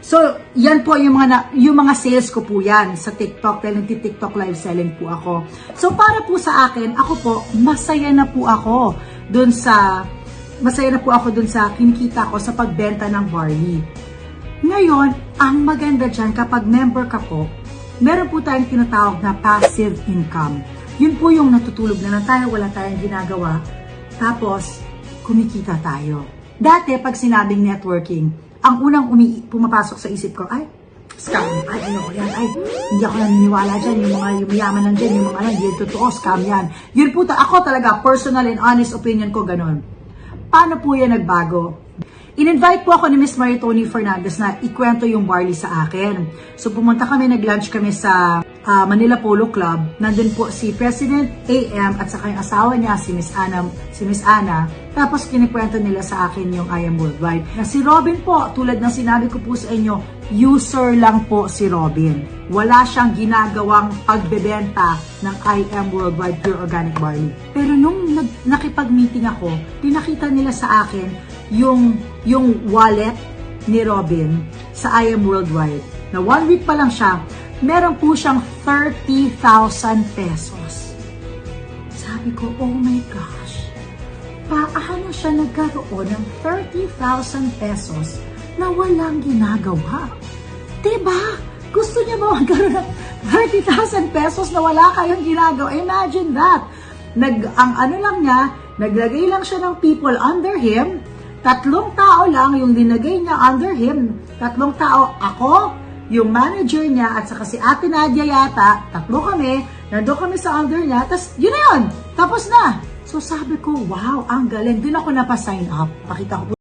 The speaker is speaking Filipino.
So, yan po yung mga sales ko po yan sa TikTok dahil nagti-TikTok live selling po ako. So, para po sa akin, ako po, masaya na po ako dun sa kinikita ko sa pagbenta ng barley. Ngayon, ang maganda dyan kapag member ka po, meron po tayong tinatawag na passive income. Yun po yung natutulog na lang tayo, wala tayong ginagawa, tapos kumikita tayo. Dati, pag sinabing networking, ang unang pumapasok sa isip ko, ay, scam, ay, ayoko yan, ay, hindi ako naniniwala dyan, yung mga yumayaman lang dyan, yung mga hindi totoo, scam yan. Yun po, ako talaga, personal and honest opinion ko, ganun. Paano po yan nagbago? In-invite po ako ni Miss Maritoni Fernandez na ikwento yung barley sa akin. So pumunta kami, nag-lunch kami sa Manila Polo Club. Nandun po si President AM at saka yung asawa niya, si Miss Ana. Tapos kinikwento nila sa akin yung I Am Worldwide. Na si Robin po, tulad ng sinabi ko po sa inyo, user lang po si Robin. Wala siyang ginagawang pagbebenta ng I Am Worldwide Pure Organic Barley. Pero nung nakipag-meeting ako, pinakita nila sa akin yung wallet ni Robin sa I Am Worldwide. Na 1 week pa lang siya, meron po siyang 30,000 pesos. Sabi ko, oh my gosh, paano siya nagkaroon ng 30,000 pesos na walang ginagawa? Diba? Gusto niya ba magkaroon ng 30,000 pesos na wala kayong ginagawa? Imagine that. Naglagay lang siya ng people under him. 3 tao lang yung linagay niya under him. 3 tao, ako, yung manager niya, at saka si Ate Nadia yata, 3 kami, nandun kami sa under niya, tapos yun na yun, tapos na. So sabi ko, wow, ang galing. Doon ako napasign up. Pakita ko po.